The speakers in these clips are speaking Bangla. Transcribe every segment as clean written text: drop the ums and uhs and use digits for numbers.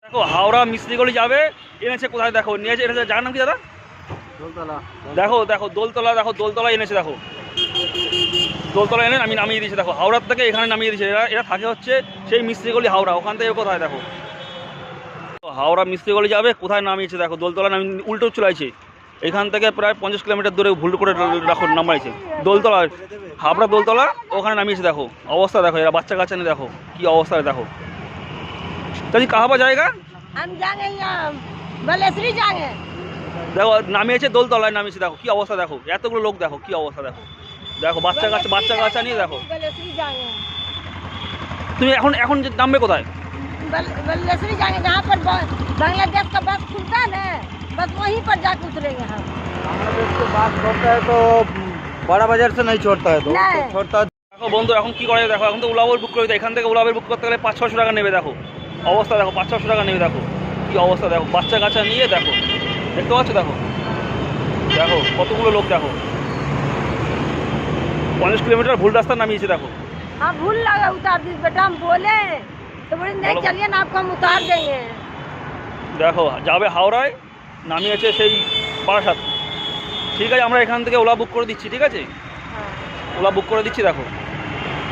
দেখো হাওড়া মিস্ত্রিগলি যাবে, এনেছে কোথায় দেখো, নিয়েছে এনেছে, জায়গার নাম কি দাদা? দোলতলা। দেখো দেখো দোলতলা, দেখো দোলতলা এনেছে, দেখো দোলতলা এনে আমি নামিয়ে দিয়েছি, দেখো হাওড়ার থেকে এখানে নামিয়ে দিয়েছে। এরা এরা থাকে হচ্ছে সেই মিস্ত্রিগলি হাওড়া, ওখান থেকে কোথায় দেখো হাওড়া মিস্ত্রিগলি যাবে, কোথায় নামিয়েছে দেখো, দোলতলা নামি উল্টো চলাইছে, এখান থেকে প্রায় 50 কিলোমিটার দূরে ভুল করে রাখো নামাইছে দোলতলা, হাওড়া দোলতলা ওখানে নামিয়েছে। দেখো অবস্থা দেখো, এরা বাচ্চা কাচ্চা নিয়ে দেখো কি অবস্থা দেখো। তাই কাহাবা জায়গা দেখো নামিয়েছে, দোলতলায় নামিয়েছে, দেখো কি অবস্থা দেখো, এতগুলো লোক দেখো কি অবস্থা দেখো, দেখো বাচ্চা কাচ্চা নিয়ে দেখো। তুমি এখন এখন নামবে কোথায়? बल्लेश्वरी जाएंगे, जहाँ पर बांग्लादेश का बस खुलता है ना, बस वहीं पर जाकर उतरेंगे हम। बांग्लादेश के बस छोड़ता है तो बड़ा बाजार से नहीं छोड़ता है, तो छोड़ता है। দেখো বন্ধু এখন কি করে দেখো, এখন তো ওলা উবের বুক করে দিতে, এখান থেকে ওলা উবের বুক করতে গেলে 500-600 টাকা নেবে। দেখো অবস্থা দেখো, 500-600 টাকা নেবে, দেখো কি অবস্থা দেখো, বাচ্চা কাচ্চা নিয়ে দেখো, দেখতে পাচ্ছ দেখো, দেখো কতগুলো লোক দেখো, 50 কিলোমিটার ভুল রাস্তা নামিয়েছে দেখো। हाँ भूल लगा उतार दी बेटा, हम बोले तो बोले नहीं चलिए ना, आपको हम उतार देंगे। দেখো যাবে হাওড়ায়, নামিয়েছে সেই বারাসাত। ঠিক আছে, আমরা এখান থেকে ওলা বুক করে দিচ্ছি, ঠিক আছে ওলা বুক করে দিচ্ছি। দেখো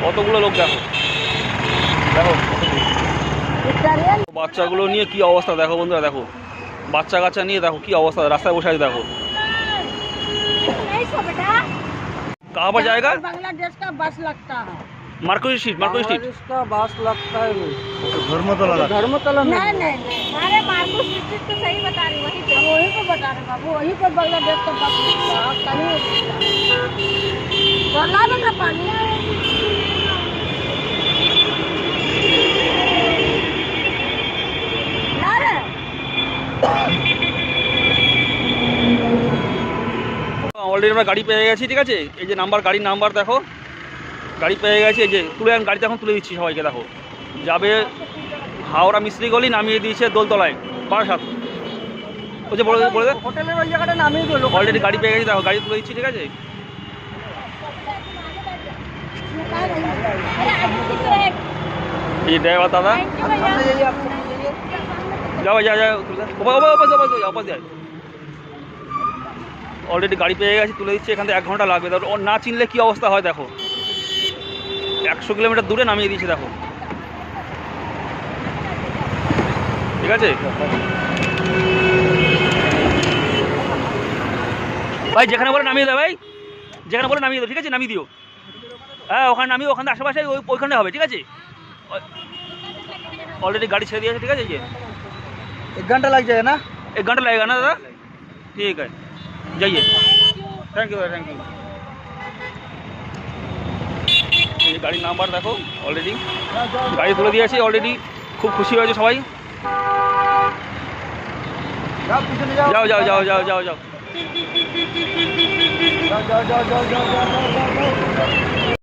কতগুলো লোক দেখো, দেখো বাচ্চাগুলো নিয়ে কি অবস্থা দেখো বন্ধুরা, দেখো বাচ্চা কাচ্চা নিয়ে দেখো কি অবস্থা, রাস্তায় বসে আছে দেখো। কাহাবা জায়গা? बांग्लादेश का बस लगता है, मार्केट स्ट्रीट, मार्केट स्ट्रीट इसका बस लगता है धर्मतला, धर्मतला नहीं नहीं नहीं, अरे मार्केट स्ट्रीट तो सही बता रही, वहीं पे वहीं पर बता रहे बाबू, वहीं पर बांग्लादेश का बस लगता है। कहीं बोला बेटा पानी ना रे। অলরেডি আমরা গাড়ি পেয়ে গেছি, ঠিক আছে এই যে নাম্বার, গাড়ির নাম্বার দেখো, গাড়ি পেয়ে গেছি, এই যে তুলে গাড়িতে এখন তুলে দিচ্ছি সবাইকে। দেখো যাবে হাওড়া মিস্ত্রিগলি, নামিয়ে দিয়েছে দোলতলায় বারাসাত। ওই যে বলে বলে হোটেলের ওই জায়গাটা নামিয়ে দিল। অলরেডি গাড়ি পেয়ে গেছি, দেখো গাড়ি তুলে দিচ্ছি, ঠিক আছে। এই যে ড্রাইভার দাদা, যাও যাও যাও ওপাস যায়। অলরেডি গাড়ি পেয়ে গেছি, তুলে দিচ্ছি, এখান থেকে 1 ঘন্টা লাগবে। দেখো না চিনলে কি অবস্থা হয় দেখো, 100 কিলোমিটার দূরে নামিয়ে দিয়েছে দেখো, ঠিক আছে ভাই, যেখানে বলে নামিয়ে দেয় ভাই, যেখানে বলে নামিয়ে দেয়, ঠিক আছে নামিয়ে দিও। হ্যাঁ ওখানে নামিয়ে, ওখানে আশেপাশে ওইখানে হবে, ঠিক আছে। অলরেডি গাড়ি ছেড়ে দিয়েছে, ঠিক আছে। ये 1 घंटा लग जाएगा ना? 1 घंटा लगेगा ना दादा, ठीक है जाइए, थैंक यू थैंक यू। এই গাড়ির নাম্বার দেখো, অলরেডি গাড়ি তুলে দিয়েছে, অলরেডি খুব খুশি হয়েছে সবাই। যাও যাও যাও যাও যাও যাও।